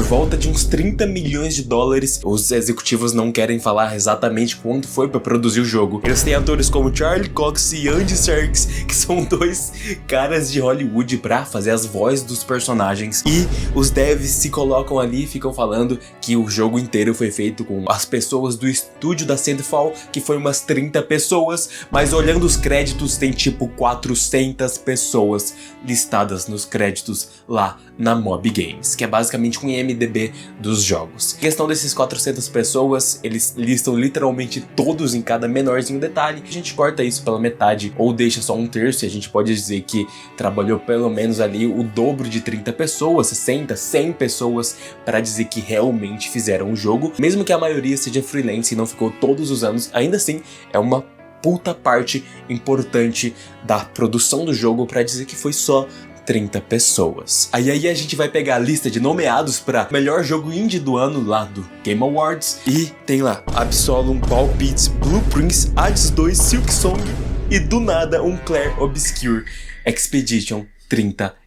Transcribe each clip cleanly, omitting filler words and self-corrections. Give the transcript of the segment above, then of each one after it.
volta de uns 30 milhões de dólares. Os executivos não querem falar exatamente quanto foi pra produzir o jogo. Eles têm atores como Charlie Cox e Andy Serkis, que são dois caras de Hollywood pra fazer as vozes dos personagens. E os devs se colocam ali e ficam falando que o jogo inteiro foi feito com as pessoas do estúdio da Sandfall, que foi umas 30 pessoas, mas olhando os créditos tem tipo 400 pessoas listadas nos créditos lá na Mob Games, que é basicamente um IMDb dos jogos. Em questão desses 400 pessoas, eles listam literalmente todos em cada menorzinho detalhe. A gente corta isso pela metade ou deixa só um terço, e a gente pode dizer que trabalhou pelo menos ali o dobro de 30 pessoas, 60, 100 pessoas para dizer que realmente fizeram o jogo. Mesmo que a maioria seja freelance e não ficou todos os anos, ainda assim é uma puta parte importante da produção do jogo para dizer que foi só 30 pessoas. Aí a gente vai pegar a lista de nomeados para melhor jogo indie do ano lá do Game Awards e tem lá Absolum, Ball Beats, Blue Prince, Hades 2, Silksong e do nada um Clair Obscur Expedition 33.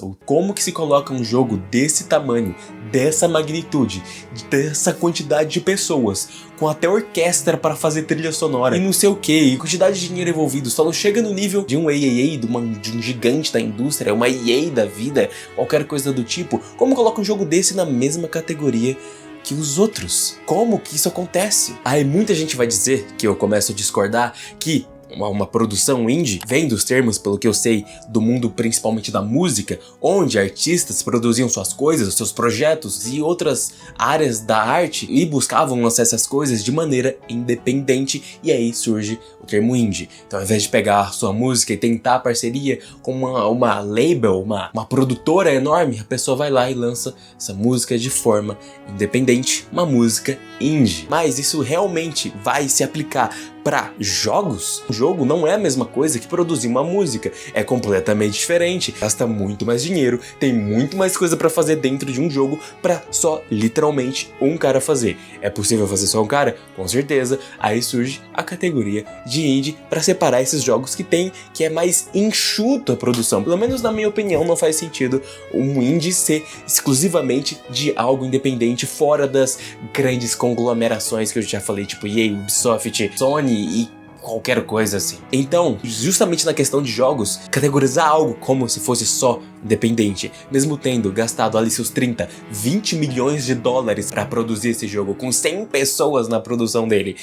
Ou como que se coloca um jogo desse tamanho, dessa magnitude, dessa quantidade de pessoas, com até orquestra para fazer trilha sonora e não sei o que, e quantidade de dinheiro envolvido, só não chega no nível de um AAA, de um gigante da indústria, uma EA da vida, qualquer coisa do tipo. Como coloca um jogo desse na mesma categoria que os outros? Como que isso acontece? Aí muita gente vai dizer, que eu começo a discordar, que uma produção indie vem dos termos, pelo que eu sei, do mundo principalmente da música, onde artistas produziam suas coisas, seus projetos e outras áreas da arte e buscavam lançar essas coisas de maneira independente, e aí surge o termo indie. Então, ao invés de pegar a sua música e tentar parceria com uma label, uma produtora enorme, a pessoa vai lá e lança essa música de forma independente, uma música indie. Mas isso realmente vai se aplicar para jogos? O jogo não é a mesma coisa que produzir uma música, é completamente diferente, gasta muito mais dinheiro, tem muito mais coisa para fazer dentro de um jogo para só literalmente um cara fazer. É possível fazer só um cara? Com certeza. Aí surge a categoria de indie para separar esses jogos que é mais enxuto a produção. Pelo menos na minha opinião não faz sentido um indie ser exclusivamente de algo independente, fora das grandes conglomerações que eu já falei, tipo EA, Ubisoft, Sony e qualquer coisa assim. Então, justamente na questão de jogos, categorizar algo como se fosse só independente, mesmo tendo gastado ali seus 30, 20 milhões de dólares para produzir esse jogo, com 100 pessoas na produção dele,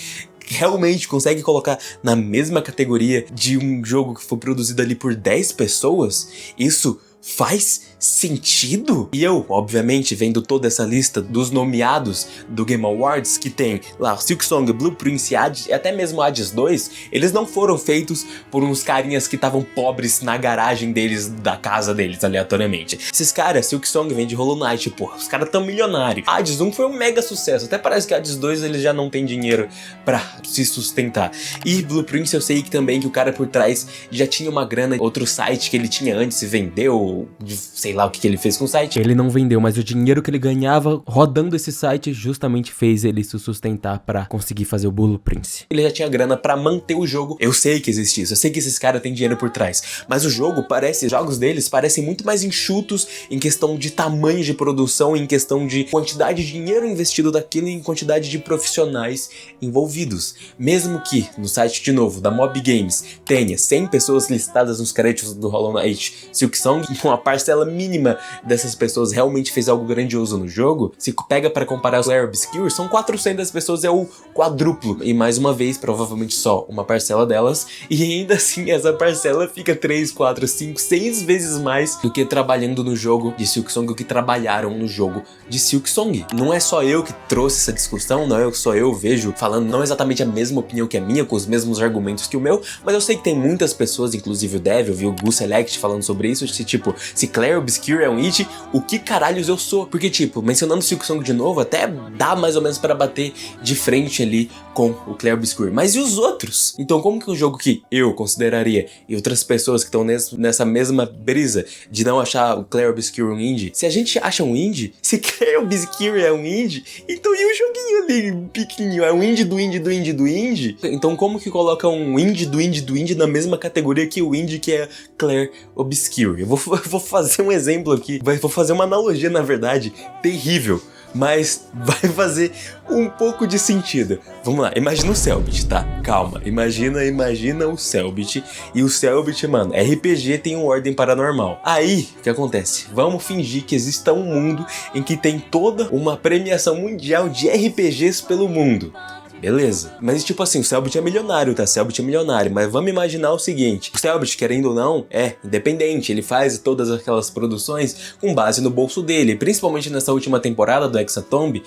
realmente consegue colocar na mesma categoria de um jogo que foi produzido ali por 10 pessoas? Isso faz sentido? E eu, obviamente, vendo toda essa lista dos nomeados do Game Awards, que tem lá Silksong, Blue Prince e até mesmo Hades 2, eles não foram feitos por uns carinhas que estavam pobres na garagem deles, da casa deles, aleatoriamente. Esses caras, Silksong vem de Hollow Knight, porra, os caras tão milionários. Hades 1 foi um mega sucesso, até parece que Hades 2 eles já não tem dinheiro pra se sustentar. E Blue Prince eu sei que também que o cara por trás já tinha uma grana, outro site que ele tinha antes se vendeu, sei lá o que ele fez com o site. Ele não vendeu, mas o dinheiro que ele ganhava rodando esse site justamente fez ele se sustentar pra conseguir fazer o Blue Prince. Ele já tinha grana pra manter o jogo. Eu sei que existe isso, eu sei que esses caras têm dinheiro por trás, mas o jogo os jogos deles parecem muito mais enxutos em questão de tamanho de produção, em questão de quantidade de dinheiro investido daquilo e em quantidade de profissionais envolvidos. Mesmo que no site, de novo, da Mob Games tenha 100 pessoas listadas nos créditos do Hollow Knight, Silksong, uma parcela mínima dessas pessoas realmente fez algo grandioso no jogo, se pega para comparar o Clair Obscur, são 400 pessoas, é o quadruplo. E mais uma vez, provavelmente só uma parcela delas, e ainda assim essa parcela fica 3, 4, 5, 6 vezes mais do que trabalhando no jogo de Silksong, o que trabalharam no jogo de Silksong. Não é só eu que trouxe essa discussão, não é só eu vejo falando não exatamente a mesma opinião que a minha, com os mesmos argumentos que o meu, mas eu sei que tem muitas pessoas, inclusive o Dev, eu vi o Gu Select falando sobre isso, tipo, se Clair Obscur é um indie, o que caralhos eu sou? Porque, tipo, mencionando Silksong de novo, até dá mais ou menos para bater de frente ali com o Clair Obscur. Mas e os outros? Então, como que um jogo que eu consideraria e outras pessoas que estão nessa mesma brisa de não achar o Clair Obscur um indie, se a gente acha um indie, se Clair Obscur é um indie, então e o joguinho ali pequenininho? É um indie do indie do indie do indie? Então, como que coloca um indie do indie do indie na mesma categoria que o indie que é Clair Obscur? Eu vou fazer um exemplo aqui, vou fazer uma analogia, na verdade, terrível, mas vai fazer um pouco de sentido. Vamos lá, imagina o Cellbit, tá? Calma, imagina o Cellbit. E o Cellbit, mano, RPG tem uma ordem paranormal. Aí, o que acontece? Vamos fingir que exista um mundo em que tem toda uma premiação mundial de RPGs pelo mundo. Beleza. Mas tipo assim, o Cellbit é milionário, tá? Cellbit é milionário. Mas vamos imaginar o seguinte. O Cellbit, querendo ou não, é independente. Ele faz todas aquelas produções com base no bolso dele. Principalmente nessa última temporada do Hexatomb.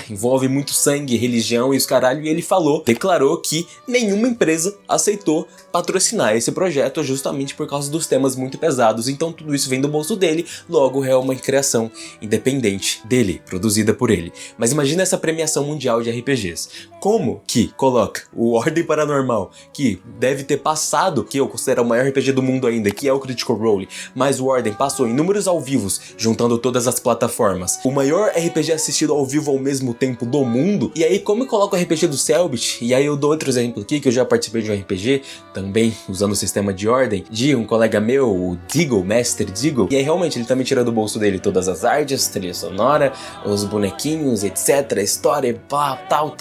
Envolve muito sangue, religião e os caralho. E ele declarou que nenhuma empresa aceitou patrocinar esse projeto justamente por causa dos temas muito pesados. Então tudo isso vem do bolso dele. Logo é uma criação independente dele, produzida por ele. Mas imagina essa premiação mundial de RPGs. Como que coloca o Ordem Paranormal, que deve ter passado, que eu considero o maior RPG do mundo ainda, que é o Critical Role, mas o Ordem passou em números ao vivo, juntando todas as plataformas, o maior RPG assistido ao vivo ao mesmo tempo do mundo, e aí como eu coloco o RPG do Cellbit, e aí eu dou outro exemplo aqui, que eu já participei de um RPG, também usando o sistema de ordem, de um colega meu, o Deagle, Master Deagle, e aí realmente ele tá me tirando do bolso dele todas as artes, trilha sonora, os bonequinhos, etc, história, pá, tal,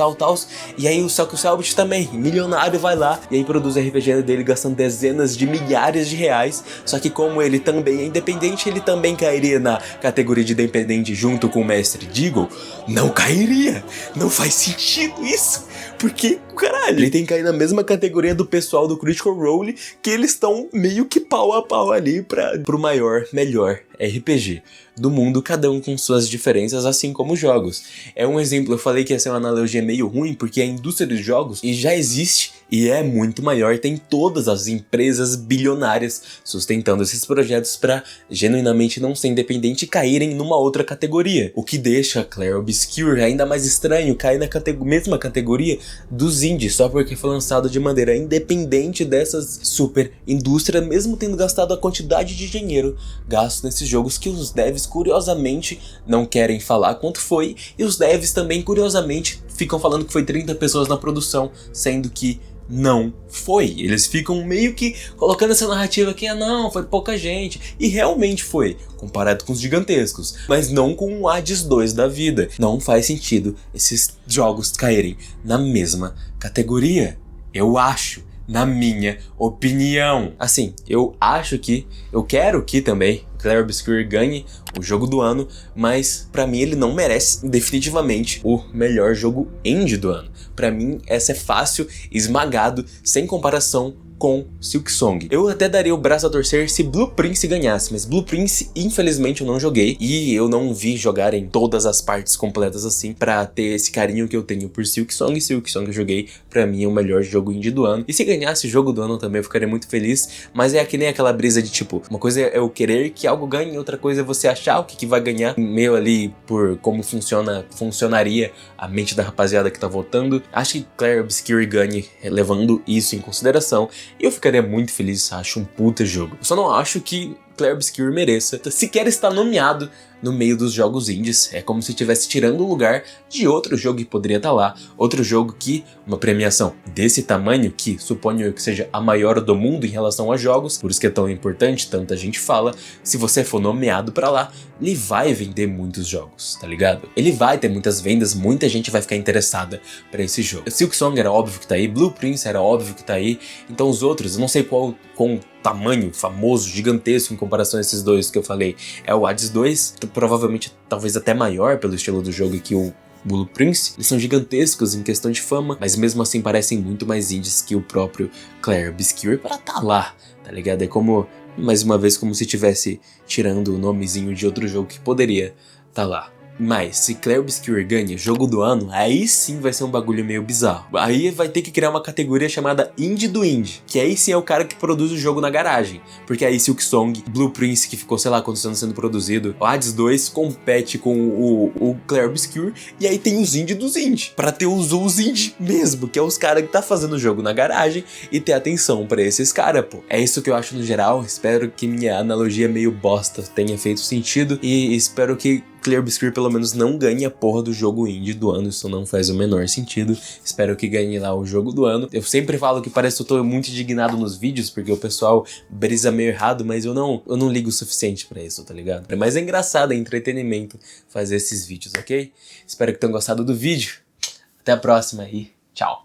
e aí só que o Cellbit também, milionário, vai lá e aí produz o RPG dele gastando dezenas de milhares de reais, só que como ele também é independente, ele também cairia na categoria de independente junto com o Mestre Deagle? Não cairia! Não faz sentido isso! Porque, caralho, ele tem que cair na mesma categoria do pessoal do Critical Role, que eles estão meio que pau a pau ali pro maior, melhor RPG do mundo, cada um com suas diferenças, assim como jogos. É um exemplo, eu falei que ia ser uma analogia meio ruim, porque a indústria dos jogos já existe e é muito maior, tem todas as empresas bilionárias sustentando esses projetos para genuinamente não ser independente e caírem numa outra categoria, o que deixa a Clair Obscur ainda mais estranho, cair na mesma categoria dos indies, só porque foi lançado de maneira independente dessas super indústrias, mesmo tendo gastado a quantidade de dinheiro gasto nesses jogos que os devs curiosamente não querem falar quanto foi, e os devs também curiosamente ficam falando que foi 30 pessoas na produção, sendo que não foi. Eles ficam meio que colocando essa narrativa que não, foi pouca gente, e realmente foi, comparado com os gigantescos, mas não com o Hades 2 da vida. Não faz sentido esses jogos caírem na mesma categoria, eu acho. Na minha opinião. Assim, eu quero que também Clair Obscur ganhe o jogo do ano, mas pra mim ele não merece definitivamente o melhor jogo indie do ano. Pra mim essa é fácil, esmagado, sem comparação com Silksong. Eu até daria o braço a torcer se Blue Prince ganhasse, mas Blue Prince infelizmente eu não joguei e eu não vi jogar em todas as partes completas assim pra ter esse carinho que eu tenho por Silksong. Silksong eu joguei, pra mim é o melhor jogo indie do ano, e se ganhasse o jogo do ano também eu ficaria muito feliz, mas é que nem aquela brisa de tipo, uma coisa é eu querer que algo ganhe, outra coisa é você achar o que vai ganhar, meio ali por como funcionaria a mente da rapaziada que tá votando. Acho que Clair Obscur ganhe levando isso em consideração, e eu ficaria muito feliz, acho um puta jogo. Eu só não acho que Clair Obscur mereça sequer estar nomeado no meio dos jogos indies. É como se estivesse tirando o lugar de outro jogo que poderia estar lá. Outro jogo que, uma premiação desse tamanho, que suponho que seja a maior do mundo em relação a jogos, por isso que é tão importante, tanta gente fala, se você for nomeado pra lá, ele vai vender muitos jogos, tá ligado? Ele vai ter muitas vendas, muita gente vai ficar interessada pra esse jogo. Silksong era óbvio que tá aí, Blue Prince era óbvio que tá aí, então os outros, eu não sei qual tamanho famoso, gigantesco em comparação a esses dois que eu falei, é o Hades 2, provavelmente talvez até maior pelo estilo do jogo que o Blue Prince. Eles são gigantescos em questão de fama, mas mesmo assim parecem muito mais indies que o próprio Clair Obscur para tá lá, tá ligado? É como, mais uma vez, como se estivesse tirando o nomezinho de outro jogo que poderia tá lá. Mas se Clair Obscur ganha jogo do ano, aí sim vai ser um bagulho meio bizarro. Aí vai ter que criar uma categoria chamada Indie do Indie, que aí sim é o cara que produz o jogo na garagem. Porque aí Silksong, Blue Prince, que ficou, sei lá, quantos anos sendo produzido, o Hades 2 compete com o Clair Obscur, e aí tem os indie dos indie, pra ter os indie mesmo, que é os caras que tá fazendo o jogo na garagem, e ter atenção pra esses caras, pô. É isso que eu acho no geral, espero que minha analogia meio bosta tenha feito sentido, e espero que Clear Obscure pelo menos não ganhe a porra do jogo indie do ano, isso não faz o menor sentido. Espero que ganhe lá o jogo do ano. Eu sempre falo que parece que eu tô muito indignado nos vídeos, porque o pessoal brisa meio errado, mas eu não ligo o suficiente pra isso, tá ligado? Mas é engraçado, é entretenimento fazer esses vídeos, ok? Espero que tenham gostado do vídeo. Até a próxima e tchau!